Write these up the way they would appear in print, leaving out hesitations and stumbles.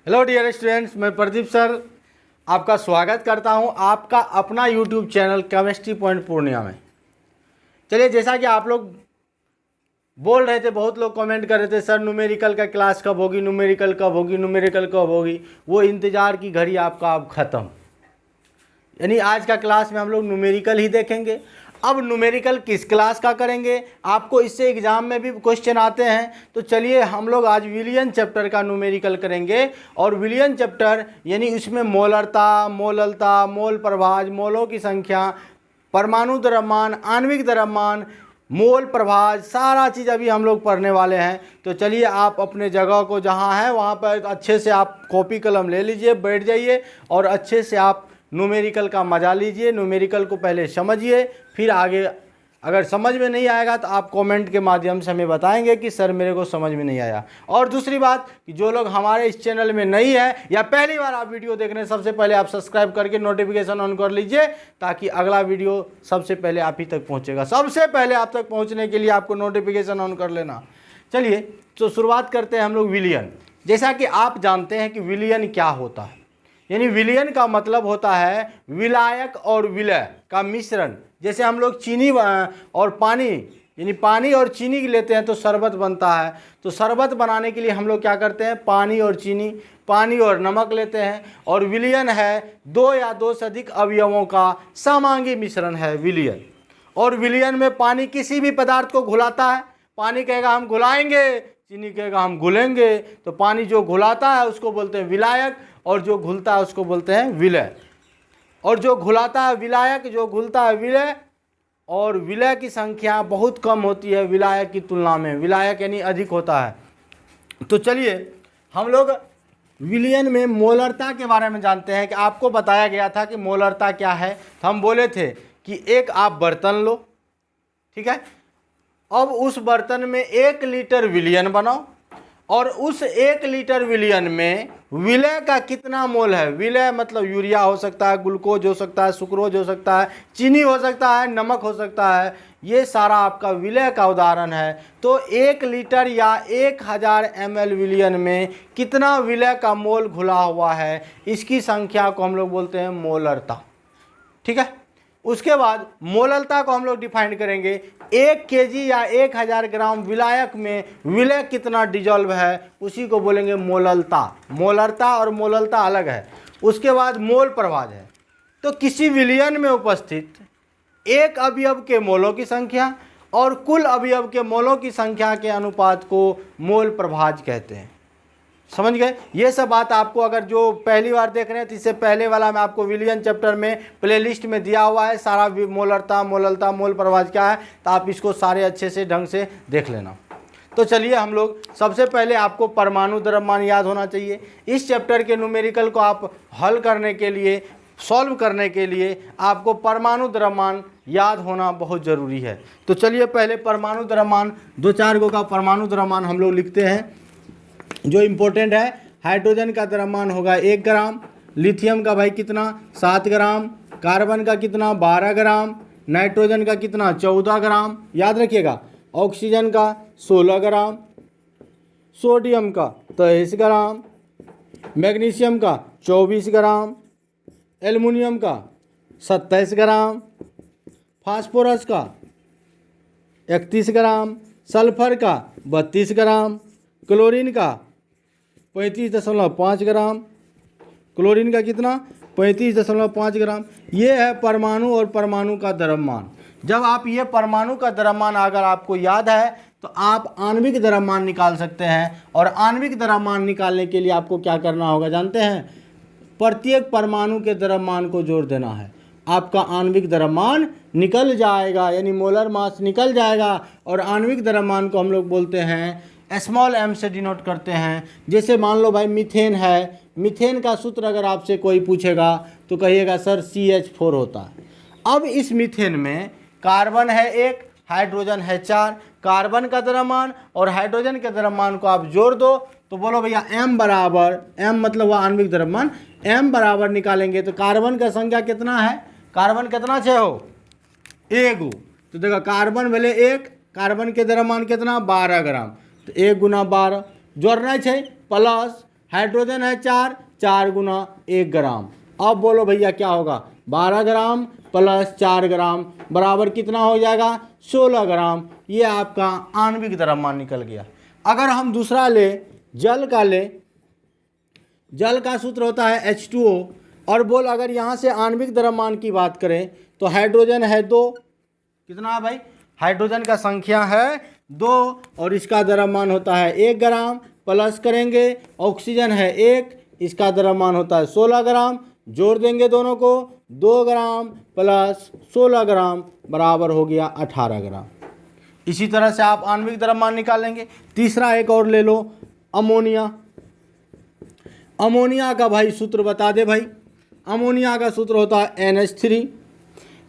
Hello dear students, मैं Pradeep sir आपका स्वागत करता हूं आपका अपना YouTube channel chemistry point Purnia में। चलिए, जैसा कि आप लोग बोल रहे थे, बहुत लोग कमेंट कर रहे थे सर न्यूमेरिकल का क्लास कब होगी, न्यूमेरिकल कब होगी, न्यूमेरिकल कब होगी। वो इंतज़ार की घड़ी आपका अब ख़त्म। यानी आज का क्लास में हम लोग न्यूमेरिकल ही देखेंगे। अब न्यूमेरिकल किस क्लास का करेंगे, आपको इससे एग्जाम में भी क्वेश्चन आते हैं। तो चलिए हम लोग आज विलियन चैप्टर का न्यूमेरिकल करेंगे। और विलियन चैप्टर यानी उसमें मोलरता, मोललता, मोल प्रभाज, मोलों की संख्या, परमाणु द्रव्यमान, आणविक द्रव्यमान, मोल प्रभाज, सारा चीज़ अभी हम लोग पढ़ने वाले हैं। तो चलिए आप अपने जगह को जहाँ है वहाँ पर अच्छे से आप कॉपी कलम ले लीजिए, बैठ जाइए और अच्छे से आप न्यूमेरिकल का मजा लीजिए। न्यूमेरिकल को पहले समझिए, फिर आगे अगर समझ में नहीं आएगा तो आप कमेंट के माध्यम से हमें बताएंगे कि सर मेरे को समझ में नहीं आया। और दूसरी बात कि जो लोग हमारे इस चैनल में नहीं है या पहली बार आप वीडियो देख रहे हैं, सबसे पहले आप सब्सक्राइब करके नोटिफिकेशन ऑन कर लीजिए, ताकि अगला वीडियो सबसे पहले आप ही तक पहुँचेगा। सबसे पहले आप तक पहुँचने के लिए आपको नोटिफिकेशन ऑन कर लेना। चलिए तो शुरुआत करते हैं हम लोग विलियन। जैसा कि आप जानते हैं कि विलियन क्या होता है, यानी विलियन का मतलब होता है विलायक और विलय का मिश्रण। जैसे हम लोग चीनी और पानी, यानी पानी और चीनी लेते हैं तो शरबत बनता है। तो शरबत बनाने के लिए हम लोग क्या करते हैं, पानी और चीनी, पानी और नमक लेते हैं। और विलियन है दो या दो से अधिक अवयवों का समांगी मिश्रण है विलियन। और विलियन में पानी किसी भी पदार्थ को घुलाता है। पानी कहेगा हम घुलाएंगे, चीनी कहेगा हम घुलेंगे। तो पानी जो घुलाता है उसको बोलते हैं विलायक, और जो घुलता है उसको बोलते हैं विलय। और जो घुलाता है विलायक, जो घुलता है विलय। और विलय की संख्या बहुत कम होती है विलायक की तुलना में। विलायक यानी अधिक होता है। तो चलिए हम लोग विलियन में मोलरता के बारे में जानते हैं कि आपको बताया गया था कि मोलरता क्या है। तो हम बोले थे कि एक आप बर्तन लो, ठीक है। अब उस बर्तन में 1 लीटर विलियन बनाओ और उस 1 लीटर विलियन में विलय का कितना मोल है। विलय मतलब यूरिया हो सकता है, ग्लूकोज हो सकता है, सुक्रोज हो सकता है, चीनी हो सकता है, नमक हो सकता है। ये सारा आपका विलय का उदाहरण है। तो 1 लीटर या 1000 ml विलियन में कितना विलय का मोल घुला हुआ है, इसकी संख्या को हम लोग बोलते हैं मोलरता, ठीक है। उसके बाद मोललता को हम लोग डिफाइन करेंगे। 1 केजी या 1000 ग्राम विलायक में विलय कितना डिजॉल्व है, उसी को बोलेंगे मोललता। मोलरता और मोललता अलग है। उसके बाद मोल प्रभाज है। तो किसी विलियन में उपस्थित एक अवयव के मोलों की संख्या और कुल अवयव के मोलों की संख्या के अनुपात को मोल प्रभाज कहते हैं। समझ गए। ये सब बात आपको अगर जो पहली बार देख रहे हैं तो इससे पहले वाला मैं आपको विलियन चैप्टर में प्लेलिस्ट में दिया हुआ है सारा, मोलरता, मोललता, मोल प्रभाज क्या है, तो आप इसको सारे अच्छे से ढंग से देख लेना। तो चलिए हम लोग सबसे पहले आपको परमाणु द्रव्यमान याद होना चाहिए। इस चैप्टर के न्यूमेरिकल को आप हल करने के लिए, सॉल्व करने के लिए आपको परमाणु द्रव्यमान याद होना बहुत ज़रूरी है। तो चलिए पहले परमाणु द्रव्यमान 2-4 गो का परमाणु द्रव्यमान हम लोग लिखते हैं जो इम्पोर्टेंट है। हाइड्रोजन का द्रव्यमान होगा 1 ग्राम, लिथियम का भाई कितना 7 ग्राम, कार्बन का कितना 12 ग्राम, नाइट्रोजन का कितना 14 ग्राम, याद रखिएगा। ऑक्सीजन का 16 ग्राम, सोडियम का 23 ग्राम, मैग्नीशियम का 24 ग्राम, एल्युमिनियम का 27 ग्राम, फास्फोरस का 31 ग्राम, सल्फर का 32 ग्राम, क्लोरीन का 35.5 ग्राम, क्लोरीन का कितना 35.5 ग्राम। ये है परमाणु और परमाणु का द्रव्यमान। जब आप ये परमाणु का द्रव्यमान अगर आपको याद है तो आप आणविक द्रव्यमान निकाल सकते हैं। और आणविक द्रव्यमान निकालने के लिए आपको क्या करना होगा जानते हैं, प्रत्येक परमाणु के द्रव्यमान को जोड़ देना है। आपका आणविक द्रव्यमान निकल जाएगा, यानी मोलर मास निकल जाएगा। और आणविक द्रव्यमान को हम लोग बोलते हैं स्मॉल m से डिनोट करते हैं। जैसे मान लो भाई मीथेन है, मीथेन का सूत्र अगर आपसे कोई पूछेगा तो कहिएगा सर CH4 होता है। अब इस मीथेन में कार्बन है 1, हाइड्रोजन है 4। कार्बन का द्रव्यमान और हाइड्रोजन के द्रव्यमान को आप जोड़ दो तो बोलो भैया m बराबर, m मतलब वह आणविक द्रव्यमान, m बराबर निकालेंगे तो कार्बन का संख्या कितना है, कार्बन कितना छे हो 1। तो देखो कार्बन भले 1, कार्बन के द्रव्यमान कितना 12 ग्राम, तो 1 × 12 जोड़ना है प्लस हाइड्रोजन है 4, 4 गुना 1 ग्राम। अब बोलो भैया क्या होगा, 12 ग्राम प्लस 4 ग्राम बराबर कितना हो जाएगा, 16 ग्राम। ये आपका आणविक द्रव्यमान निकल गया। अगर हम दूसरा ले, जल का ले, जल का सूत्र होता है H2O। और बोल अगर यहाँ से आणविक द्रव्यमान की बात करें तो हाइड्रोजन है 2, कितना है भाई, हाइड्रोजन का संख्या है 2 और इसका द्रव्यमान होता है 1 ग्राम। प्लस करेंगे ऑक्सीजन है 1, इसका द्रव्यमान होता है 16 ग्राम। जोड़ देंगे दोनों को, 2 ग्राम प्लस 16 ग्राम बराबर हो गया 18 ग्राम। इसी तरह से आप आणविक द्रव्यमान निकालेंगे। तीसरा एक और ले लो, अमोनिया। अमोनिया का भाई सूत्र बता दे भाई। अमोनिया का सूत्र होता है NH3।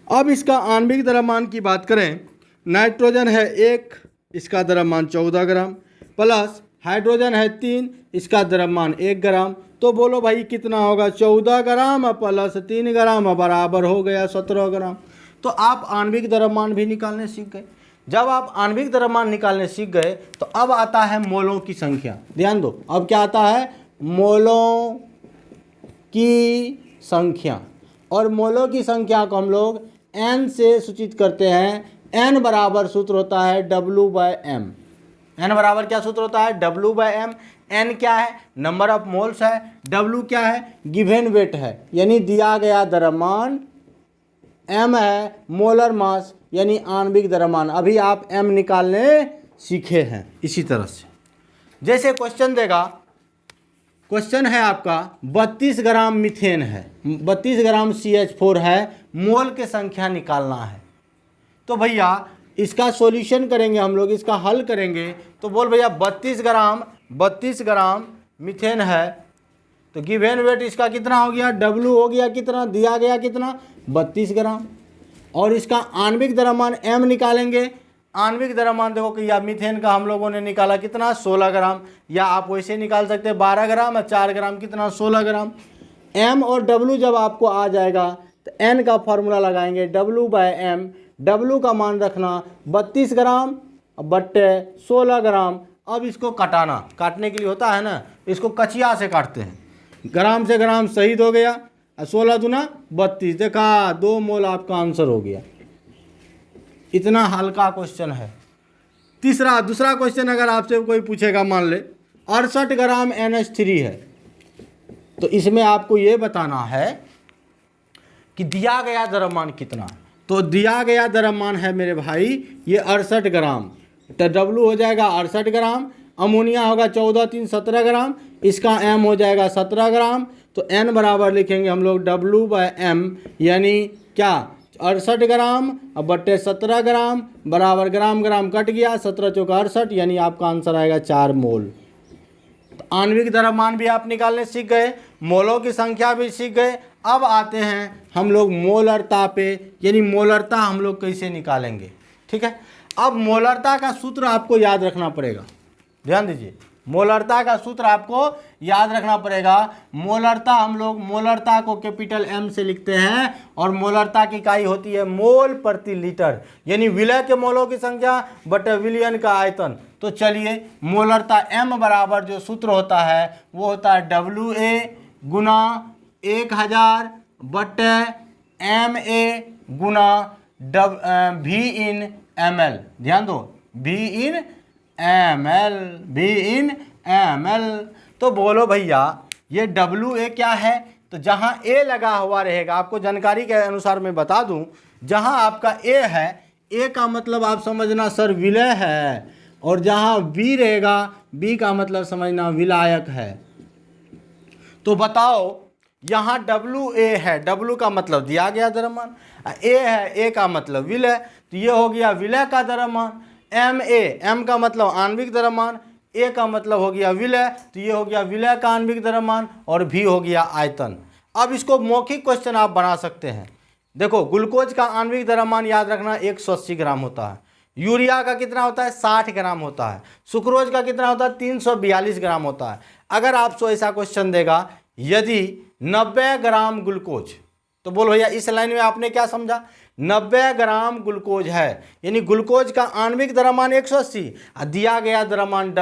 अब इसका आणविक द्रव्यमान की बात करें, नाइट्रोजन है 1, इसका द्रव्यमान 14 ग्राम, प्लस हाइड्रोजन है 3, इसका द्रव्यमान 1 ग्राम। तो बोलो भाई कितना होगा, 14 ग्राम प्लस 3 ग्राम बराबर हो गया 17 ग्राम। तो आप आणविक द्रव्यमान भी निकालने सीख गए। जब आप आणविक द्रव्यमान निकालने सीख गए तो अब आता है मोलों की संख्या। ध्यान दो, अब क्या आता है, मोलों की संख्या। और मोलों की संख्या को हम लोग n से सूचित करते हैं। n बराबर सूत्र होता है W/m। n बराबर क्या सूत्र होता है, W/m। n क्या है, नंबर ऑफ मोल्स है। W क्या है, गिवन वेट है, यानी दिया गया द्रव्यमान। m है मोलर मास, यानी आणविक द्रव्यमान। अभी आप m निकालने सीखे हैं। इसी तरह से जैसे क्वेश्चन देगा, क्वेश्चन है आपका 32 ग्राम मीथेन है, 32 ग्राम CH4 है, मोल की संख्या निकालना है। तो भैया इसका सॉल्यूशन करेंगे हम लोग, इसका हल करेंगे। तो बोल भैया 32 ग्राम मीथेन है, तो गिवन वेट इसका कितना हो गया, W हो गया कितना, दिया गया कितना, 32 ग्राम। और इसका आणविक द्रव्यमान M निकालेंगे। आणविक द्रव्यमान देखो कि या मीथेन का हम लोगों ने निकाला कितना, 16 ग्राम। या आप वैसे निकाल सकते हैं 12 ग्राम और 4 ग्राम कितना, 16 ग्राम। M और W जब आपको आ जाएगा तो N का फॉर्मूला लगाएंगे, W/m। W का मान रखना 32 ग्राम बट्टे 16 ग्राम। अब इसको कटाना, काटने के लिए होता है ना, इसको कचिया से काटते हैं। ग्राम से ग्राम शहीद हो गया, 16 दूना 32, देखा 2 मोल आपका आंसर हो गया। इतना हल्का क्वेश्चन है। दूसरा क्वेश्चन अगर आपसे कोई पूछेगा, मान ले 68 ग्राम NH3 है, तो इसमें आपको ये बताना है कि दिया गया द्रव्यमान कितना। तो दिया गया द्रव्यमान है मेरे भाई ये 68 ग्राम। तो W हो जाएगा 68 ग्राम, अमोनिया होगा 14 3 17 ग्राम, इसका M हो जाएगा 17 ग्राम। तो N बराबर लिखेंगे हम लोग W/m, यानी क्या, 68 ग्राम अब बट्टे 17 ग्राम बराबर ग्राम ग्राम कट गया, 17 चौका 68, यानी आपका आंसर आएगा 4 मोल। तो आणविक द्रव्यमान भी आप निकालने सीख गए, मोलों की संख्या भी सीख गए। अब आते हैं हम लोग मोलरता पे, यानी मोलरता हम लोग कैसे निकालेंगे। ठीक है, अब मोलरता का सूत्र आपको याद रखना पड़ेगा। ध्यान दीजिए, मोलरता का सूत्र आपको याद रखना पड़ेगा। मोलरता हम लोग मोलरता को कैपिटल M से लिखते हैं और मोलरता की इकाई होती है मोल प्रति लीटर, यानी विलय के मोलों की संख्या बटे विलयन का आयतन। तो चलिए मोलरता M बराबर जो सूत्र होता है वो होता है WA गुना 1000 बटे MA Guna V in ml। ध्यान दो, V in ml। तो बोलो भैया ये WA क्या है, तो जहाँ A लगा हुआ रहेगा, आपको जानकारी के अनुसार मैं बता दूं, जहाँ आपका A है, A का मतलब आप समझना सर विलय है, और जहाँ B रहेगा, B का मतलब समझना विलायक है। तो बताओ यहाँ WA है, W का मतलब दिया गया द्रव्यमान, A है, A का मतलब विलय, तो ये हो गया विलय का द्रव्यमान। M का मतलब आणविक द्रव्यमान, A का मतलब हो गया विलय, तो ये हो गया विलय का आणविक द्रव्यमान, और V हो गया आयतन। अब इसको मौखिक क्वेश्चन आप बना सकते हैं। देखो ग्लूकोज का आणविक द्रव्यमान याद रखना 180 ग्राम होता है, यूरिया का कितना होता है 60 ग्राम होता है, सुक्रोज का कितना होता है 342 ग्राम होता है। अगर आपसे ऐसा क्वेश्चन देगा यदि 90 ग्राम ग्लूकोज, तो बोलो भैया इस लाइन में आपने क्या समझा, 90 ग्राम ग्लूकोज है, यानी ग्लूकोज का आणविक द्रव्यमान 180 दिया गया द्रव्यमान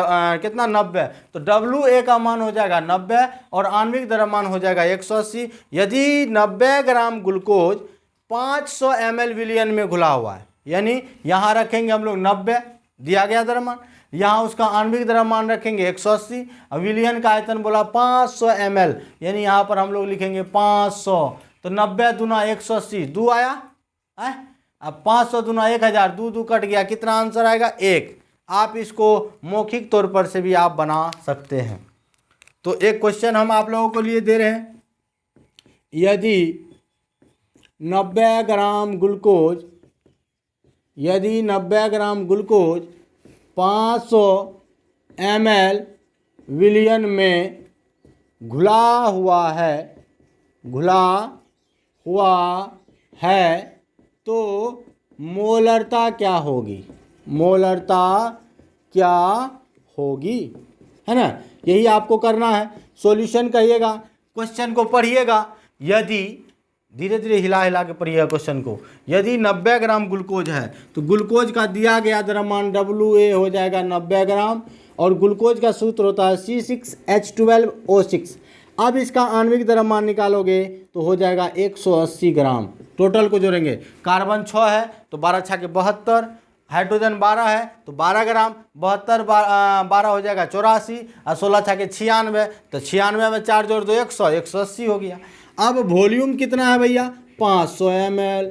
कितना 90, तो WA का मान हो जाएगा 90 और आणविक द्रव्यमान हो जाएगा 180। यदि 90 ग्राम ग्लूकोज 500 ml विलयन में घुला हुआ है, यानी यहाँ रखेंगे हम लोग 90 दिया गया द्रव्यमान, यहाँ उसका आणविक द्रव्यमान रखेंगे 180 और विलयन का आयतन बोला 500 ml, यानी यहाँ पर हम लोग लिखेंगे 500, तो 90 दूना 180 दो आया है, अब 500 दूना 1000 दो दो कट गया, कितना आंसर आएगा 1। आप इसको मौखिक तौर पर से भी आप बना सकते हैं। तो एक क्वेश्चन हम आप लोगों को लिए दे रहे हैं, यदि 90 ग्राम ग्लूकोज 500 ml विलयन में घुला हुआ है तो मोलरता क्या होगी, है ना। यही आपको करना है। सॉल्यूशन कहिएगा, क्वेश्चन को पढ़िएगा, यदि धीरे धीरे हिला के पढ़िएगा क्वेश्चन को। यदि 90 ग्राम ग्लूकोज है तो ग्लूकोज का दिया गया द्रव्यमान WA हो जाएगा 90 ग्राम और ग्लूकोज का सूत्र होता है C6H12O6। अब इसका आणविक द्रव्यमान निकालोगे तो हो जाएगा 180 ग्राम। टोटल को जोड़ेंगे, कार्बन 6 है तो 12 छाके 72, हाइड्रोजन 12 है तो 12 ग्राम, 72 12 हो जाएगा 84 और 16 छाके 96, तो 96 में 4 जोड़ दो 180 हो गया। अब वॉल्यूम कितना है भैया 500 ml,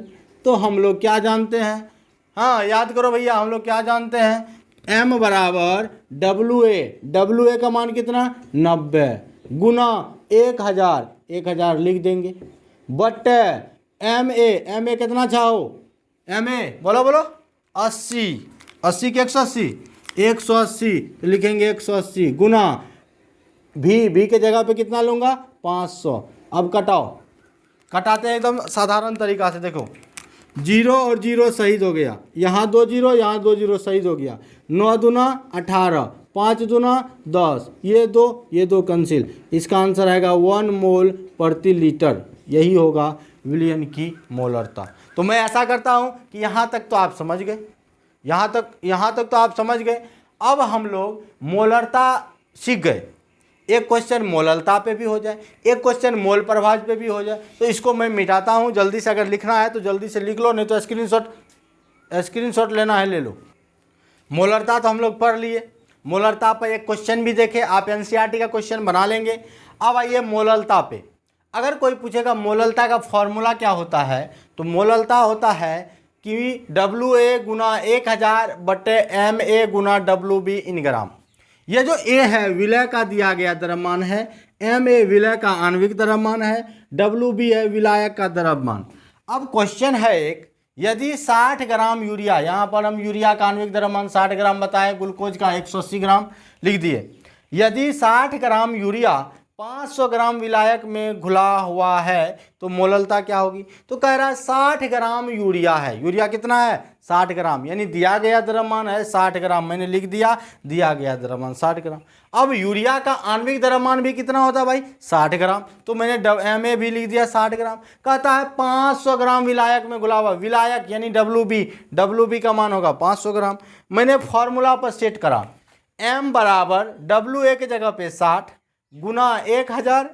तो हम लोग क्या जानते हैं, हाँ याद करो भैया, हम लोग क्या जानते हैं, M बराबर WA का मान कितना 90 गुना 1000 लिख देंगे, बटे MA कितना चाहो, MA बोलो 80 के 180 लिखेंगे 180 गुना भी के जगह पे कितना लूँगा 500। अब कटाते हैं एकदम साधारण तरीका से, देखो 0 और 0 शहीद हो गया, यहाँ 2 0 यहाँ 2 0 शहीद हो गया, 9 दूना 18 5 दूना 10, ये दो कैंसिल, इसका आंसर आएगा 1 मोल प्रति लीटर, यही होगा विलयन की मोलरता। तो मैं ऐसा करता हूँ कि यहाँ तक तो आप समझ गए, यहाँ तक तो आप समझ गए। अब हम लोग मोलरता सीख गए, एक क्वेश्चन मोलरता पे भी हो जाए, एक क्वेश्चन मोल प्रभाज पे भी हो जाए, तो इसको मैं मिटाता हूँ जल्दी से। अगर लिखना है तो जल्दी से लिख लो, नहीं तो स्क्रीनशॉट लेना है ले लो। मोलरता तो हम लोग पढ़ लिए, मोलरता पर एक क्वेश्चन भी देखे, आप NCERT का क्वेश्चन बना लेंगे। अब आइए मोलरता पे, अगर कोई पूछेगा मोलरता का फॉर्मूला क्या होता है, तो मोलरता होता है कि WA गुना 1000 बटे MA गुना WB इन ग्राम। ये जो A है विलय का दिया गया द्रव्यमान है, MA विलय का आणविक द्रव्यमान है, WB है विलायक का द्रव्यमान। अब क्वेश्चन है एक, यदि 60 ग्राम यूरिया, यहाँ पर हम यूरिया का आणविक द्रव्यमान 60 ग्राम बताएं, ग्लूकोज का 180 ग्राम लिख दिए। यदि 60 ग्राम यूरिया 500 ग्राम विलायक में घुला हुआ है तो मोलरता क्या होगी, तो कह रहा है 60 ग्राम यूरिया है, यूरिया कितना है 60 ग्राम, यानी दिया गया द्रव्यमान है 60 ग्राम, मैंने लिख दिया दिया गया द्रव्यमान 60 ग्राम। अब यूरिया का आणविक द्रव्यमान भी कितना होता है भाई 60 ग्राम, तो मैंने MA भी लिख दिया 60 ग्राम। कहता है 500 ग्राम विलायक में घुला हुआ, विलायक यानी WB का मान होगा 500 ग्राम। मैंने फॉर्मूला पर सेट करा, M बराबर WA के जगह पे 60 गुना 1000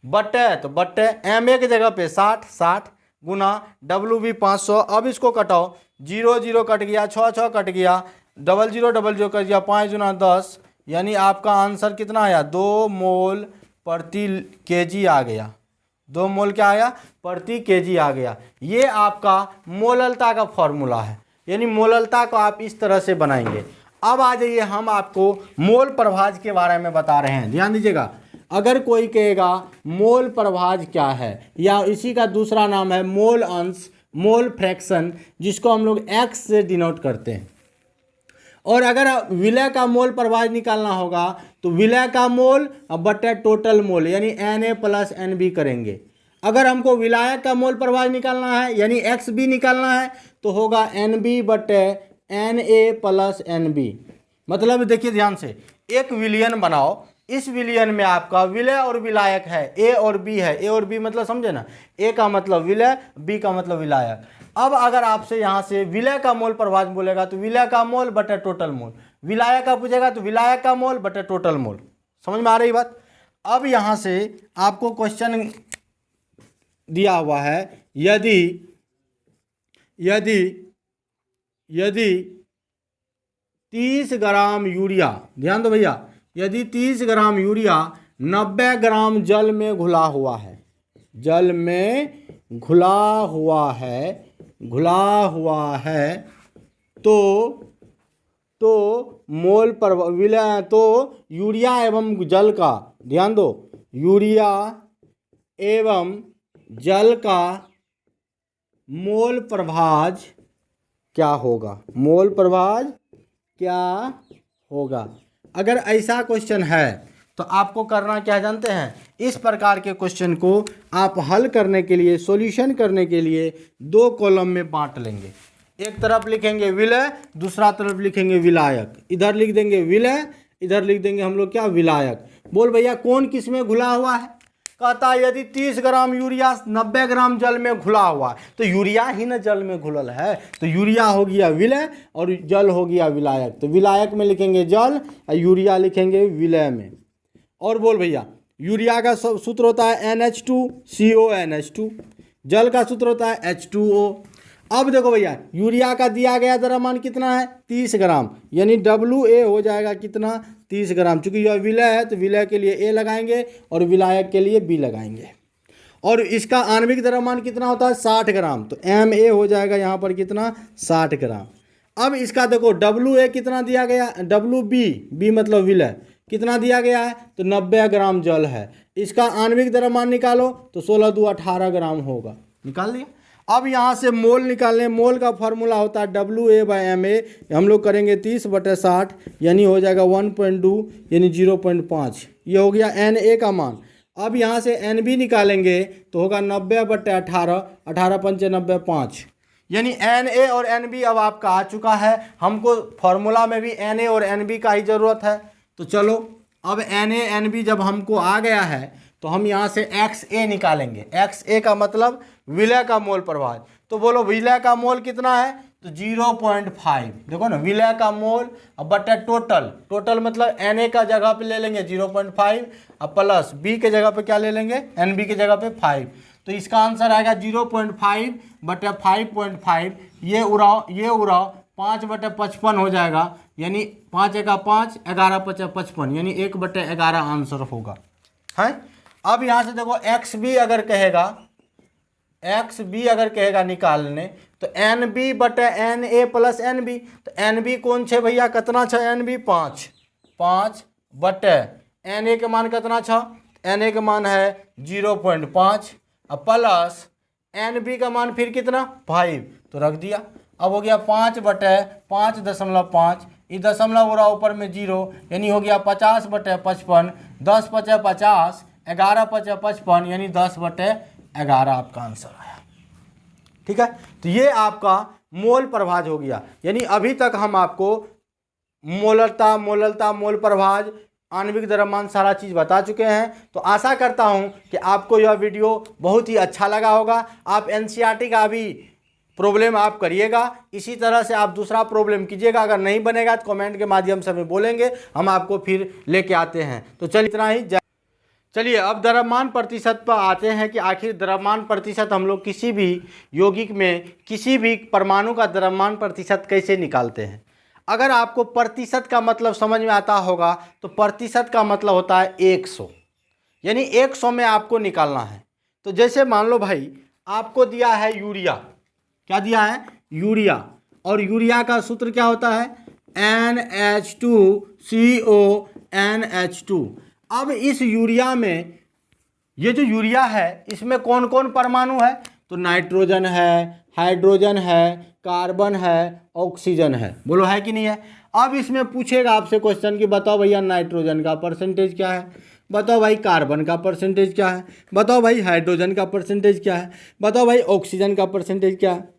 बट्टे MA के जगह पे 60 गुना WB 500। अब इसको कटाओ, 0 0 कट गया, 6 कट गया, 0 0 कट गया, 5 गुना 10, यानी आपका आंसर कितना आया 2 मोल प्रति केजी आ गया, 2 मोल क्या आया प्रति केजी आ गया। ये आपका मोलरता का फॉर्मूला है, यानी मोलरता को आप इस तरह से बनाएंगे। अब आ जाइए, हम आपको मोल प्रभाज के बारे में बता रहे हैं, ध्यान दीजिएगा। अगर कोई कहेगा मोल प्रभाज क्या है, या इसी का दूसरा नाम है मोल अंश, मोल फ्रैक्शन, जिसको हम लोग x से डिनोट करते हैं। और अगर विलय का मोल प्रभाज निकालना होगा तो विलय का मोल बटे टोटल मोल यानी Na प्लस Nb करेंगे। अगर हमको विलायक का मोल प्रभाज निकालना है यानी XB निकालना है तो होगा Nb बटे Na प्लस Nb। मतलब देखिए ध्यान से, एक विलयन बनाओ, इस विलयन में आपका विलय और विलायक है, A और B है, A और B मतलब समझे ना, A का मतलब विलय, B का मतलब विलायक। अब अगर आपसे यहाँ से विलय का मोल प्रभाज बोलेगा तो विलय का मोल बटे टोटल मोल, विलायक का पूछेगा तो विलायक का मोल बटे टोटल मोल। समझ में आ रही बात। अब यहाँ से आपको क्वेश्चन दिया हुआ है, यदि यदि यदि 30 ग्राम यूरिया, ध्यान दो भैया, यदि 30 ग्राम यूरिया 90 ग्राम जल में घुला हुआ है, जल में घुला हुआ है तो मोल पर विलय, तो यूरिया एवं जल का, ध्यान दो, यूरिया एवं जल का मोल प्रभाज क्या होगा, मोल प्रभाज क्या होगा। अगर ऐसा क्वेश्चन है तो आपको करना क्या जानते हैं, इस प्रकार के क्वेश्चन को आप हल करने के लिए, सॉल्यूशन करने के लिए 2 कॉलम में बांट लेंगे। एक तरफ लिखेंगे विलय, दूसरा तरफ लिखेंगे विलायक। इधर लिख देंगे विलय, इधर लिख देंगे हम लोग क्या, विलायक। बोल भैया कौन किस में घुला हुआ है, कहता है यदि 30 ग्राम यूरिया 90 ग्राम जल में घुला हुआ है, तो यूरिया ही ना जल में घुलल है, तो यूरिया हो गया विलय और जल हो गया विलायक। तो विलायक में लिखेंगे जल और यूरिया लिखेंगे विलय में। और बोल भैया यूरिया का सूत्र होता है NH2CONH2, जल का सूत्र होता है H2O। अब देखो भैया यूरिया का दिया गया द्रव्यमान कितना है, 30 ग्राम, यानी WA हो जाएगा कितना, 30 ग्राम। चूंकि यह विलय है तो विलय के लिए A लगाएंगे और विलायक के लिए B लगाएंगे। और इसका आणविक द्रव्यमान कितना होता है, 60 ग्राम, तो MA हो जाएगा यहाँ पर कितना, 60 ग्राम। अब इसका देखो WA कितना दिया गया, B मतलब विलय कितना दिया गया है, तो 90 ग्राम जल है। इसका आणविक द्रव्यमान निकालो तो 16 दूनी 18 ग्राम होगा, निकाल दिया। अब यहाँ से मोल निकालने, मोल का फॉर्मूला होता है WA/MA, हम लोग करेंगे 30/60, यानी हो जाएगा 1.2 यानी 0.5, ये हो गया NA का मान। अब यहाँ से NB निकालेंगे तो होगा 90/18, 18 पंचे 90, 5, यानी NA और NB अब आपका आ चुका है। हमको फॉर्मूला में भी NA और NB का ही ज़रूरत है, तो चलो अब NA NB जब हमको आ गया है तो हम यहाँ से XA निकालेंगे। XA का मतलब विलय का मोल प्रभाज। तो बोलो विलय का मोल कितना है, तो 0.5। देखो ना, विलय का मोल अब बटा टोटल मतलब Na का जगह पे ले लेंगे 0.5 अब प्लस B के जगह पे क्या ले लेंगे, NB के जगह पे 5। तो इसका आंसर आएगा 0.5 बटा 5.5, ये उड़ाओ 5/55 हो जाएगा, यानी 5 × 5 11 × 5 55, यानी 1/11 आंसर होगा है। अब यहाँ से देखो XB अगर कहेगा निकालने तो NB/NA + NB, तो NB कौन छे भैया, कितना छे NB, 5 बटे NA के मान कितना छा, NA के मान है 0.5 अब प्लस NB का मान फिर कितना 5, तो रख दिया। अब हो गया 5/5.5, ये दशमलव उड़ा ऊपर में 0, यानी हो गया 50/55, 10×5 = 50, 11×5 = 55, यानी 10/11 आपका आंसर आया। ठीक है, तो ये आपका मोल प्रभाज हो गया। यानी अभी तक हम आपको मोलता, मोल प्रभाज, आणविक द्रव्यमान सारा चीज़ बता चुके हैं। तो आशा करता हूं कि आपको यह वीडियो बहुत ही अच्छा लगा होगा। आप NCERT का भी प्रॉब्लम आप करिएगा, इसी तरह से आप दूसरा प्रॉब्लम कीजिएगा। अगर नहीं बनेगा तो कमेंट के माध्यम से हमें बोलेंगे, हम आपको फिर लेके आते हैं। तो चलिए इतना ही। चलिए अब द्रव्यमान प्रतिशत पर आते हैं कि आखिर द्रव्यमान प्रतिशत हम लोग किसी भी यौगिक में किसी भी परमाणु का द्रव्यमान प्रतिशत कैसे निकालते हैं। अगर आपको प्रतिशत का मतलब समझ में आता होगा तो प्रतिशत का मतलब होता है 100, यानी 100 में आपको निकालना है। तो जैसे मान लो भाई आपको दिया है यूरिया, क्या दिया है, यूरिया, और यूरिया का सूत्र क्या होता है, NH2CONH2। अब इस यूरिया में, ये जो यूरिया है इसमें कौन कौन परमाणु है, तो नाइट्रोजन है, हाइड्रोजन है, कार्बन है, ऑक्सीजन है। बोलो है कि नहीं है। अब इसमें पूछेगा आपसे क्वेश्चन कि बताओ भैया नाइट्रोजन का परसेंटेज क्या है, बताओ भाई कार्बन का परसेंटेज क्या है, बताओ भाई हाइड्रोजन का परसेंटेज क्या है, बताओ भाई ऑक्सीजन का परसेंटेज क्या है।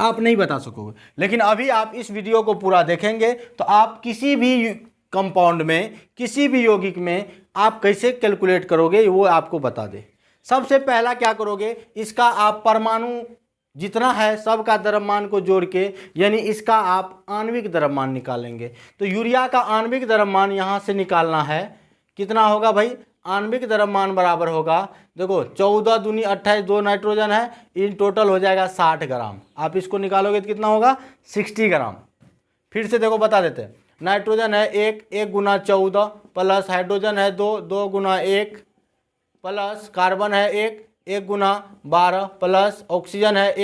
आप नहीं बता सकोगे, लेकिन अभी आप इस वीडियो को पूरा देखेंगे तो आप किसी भी कंपाउंड में, किसी भी यौगिक में आप कैसे कैलकुलेट करोगे वो आपको बता दे। सबसे पहला क्या करोगे, इसका आप परमाणु जितना है सबका द्रव्यमान को जोड़ के, यानी इसका आप आणविक द्रव्यमान निकालेंगे। तो यूरिया का आणविक द्रव्यमान यहाँ से निकालना है, कितना होगा भाई, आणविक द्रव्यमान बराबर होगा, देखो 14 दूनी 28, 2 नाइट्रोजन है, इन टोटल हो जाएगा 60 ग्राम। आप इसको निकालोगे तो कितना होगा, 60 ग्राम। फिर से देखो बता देते हैं, नाइट्रोजन है 1 गुना 14 प्लस हाइड्रोजन है 2 गुना 1 प्लस कार्बन है 1 गुना 12 प्लस ऑक्सीजन है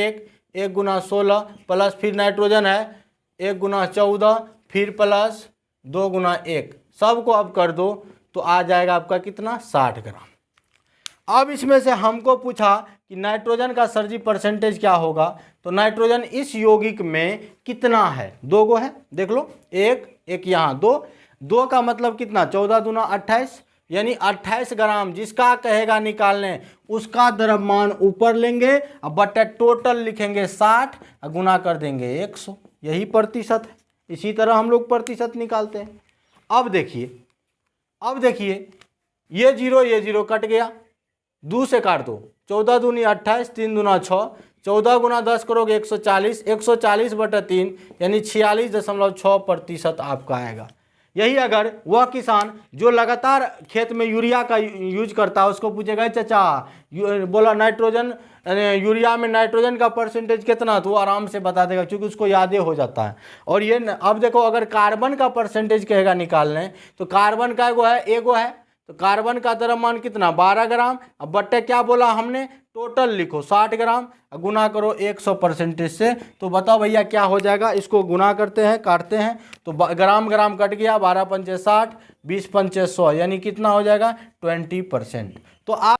1 गुना 16 प्लस फिर नाइट्रोजन है 1 गुना 14 फिर प्लस 2 गुना 1, सबको अब कर दो तो आ जाएगा आपका कितना, 60 ग्राम। अब इसमें से हमको पूछा कि नाइट्रोजन का सर्जी परसेंटेज क्या होगा, तो नाइट्रोजन इस यौगिक में कितना है, 2 गो है, देख लो, एक यहाँ 2 का मतलब कितना, 14 दूना 28, यानी 28 ग्राम। जिसका कहेगा निकालने उसका द्रव्यमान ऊपर लेंगे, अब बटा टोटल लिखेंगे 60 और गुना कर देंगे 100, यही प्रतिशत है। इसी तरह हम लोग प्रतिशत निकालते हैं। अब देखिए ये जीरो कट गया, 2 से काट दो, 14 दूनी 28, 3 दूना 6, 14 गुना 10 करोगे 140, 140 बटा 3 यानी 46.6% आपका आएगा। यही अगर वह किसान जो लगातार खेत में यूरिया का यूज करता है उसको पूछेगा चाचा बोला नाइट्रोजन यूरिया में नाइट्रोजन का परसेंटेज कितना, तो वो आराम से बता देगा क्योंकि उसको याद हो जाता है। और ये अब देखो अगर कार्बन का परसेंटेज कहेगा निकालने तो कार्बन का एगो है तो कार्बन का द्रव्यमान कितना, 12 ग्राम। अब बट्टे क्या बोला हमने, टोटल लिखो 60 ग्राम, गुना करो 100% से, तो बताओ भैया क्या हो जाएगा। इसको गुना करते हैं, काटते हैं, तो ग्राम कट गया, 12 पंचे 60, 20 पंचे 100, यानी कितना हो जाएगा 20%। तो आप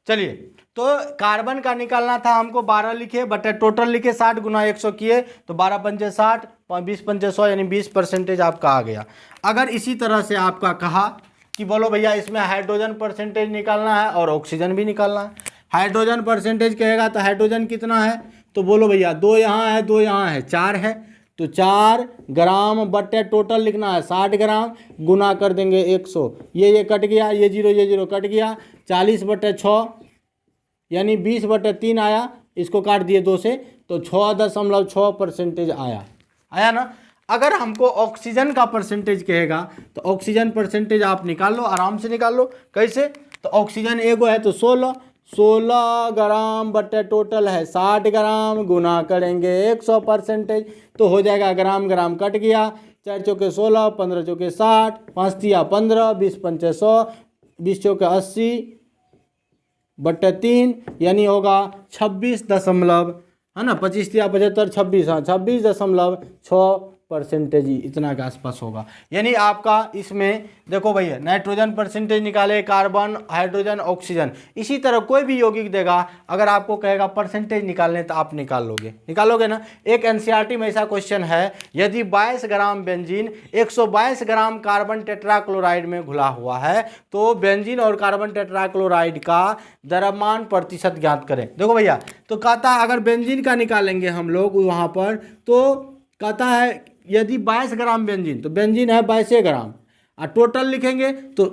चलिए, तो कार्बन का निकालना था हमको, 12 लिखे बटे टोटल लिखे 60 गुना 100 किए तो 12 पंचे 60, 20 पंचे 100 यानी 20% आपका आ गया। अगर इसी तरह से आपका कहा कि बोलो भैया इसमें हाइड्रोजन परसेंटेज निकालना है और ऑक्सीजन भी निकालना है, हाइड्रोजन परसेंटेज कहेगा तो हाइड्रोजन कितना है, तो बोलो भैया 2 यहाँ है 2 यहाँ है 4 है, तो 4 ग्राम बटे टोटल लिखना है 60 ग्राम, गुना कर देंगे 100, ये कट गया, ये जीरो कट गया, 40 बटे 6 यानी 20 बटे 3 आया, इसको काट दिए 2 से तो 6.6% आया ना। अगर हमको ऑक्सीजन का परसेंटेज कहेगा तो ऑक्सीजन परसेंटेज आप निकाल लो, आराम से निकाल लो। कैसे, तो ऑक्सीजन एगो है तो 16 ग्राम बटे टोटल है 60 ग्राम, गुना करेंगे 100% तो हो जाएगा ग्राम कट गया, 4 चौके 16, 15 चौके 60, 5 तिया 15, 20 पंचे 100, 20 चौके 80 बटे 3 यानी होगा 26 दशमलव, है ना, 25 तिया 75, 26, हाँ 26.6% इतना के आसपास होगा। यानी आपका इसमें देखो भैया नाइट्रोजन परसेंटेज निकाले, कार्बन, हाइड्रोजन, ऑक्सीजन, इसी तरह कोई भी यौगिक देगा, अगर आपको कहेगा परसेंटेज निकालने तो आप निकालोगे ना। एक एनसीईआरटी में ऐसा क्वेश्चन है, यदि 22 gram benzene 122 gram carbon tetrachloride में घुला हुआ है तो बेंजीन और कार्बन टेट्राक्लोराइड का द्रव्यमान प्रतिशत ज्ञात करें। देखो भैया, तो कहता है अगर बेंजीन का निकालेंगे हम लोग वहाँ पर, तो कहता है यदि 22 ग्राम बेंजीन, तो बेंजीन है 22 ग्राम, और टोटल लिखेंगे तो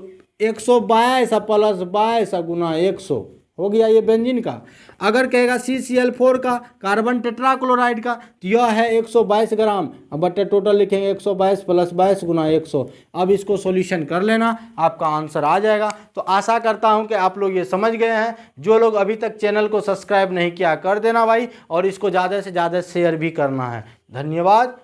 122 प्लस 22 गुना 100 हो गया ये बेंजीन का। अगर कहेगा CCl4 का, कार्बन टेट्राक्लोराइड का, तो यह है 122 ग्राम, अब बटे टोटल लिखेंगे 122 प्लस 22 गुना 100। अब इसको सॉल्यूशन कर लेना, आपका आंसर आ जाएगा। तो आशा करता हूं कि आप लोग ये समझ गए हैं। जो लोग अभी तक चैनल को सब्सक्राइब नहीं किया कर देना भाई, और इसको ज़्यादा से ज़्यादा शेयर भी करना है। धन्यवाद।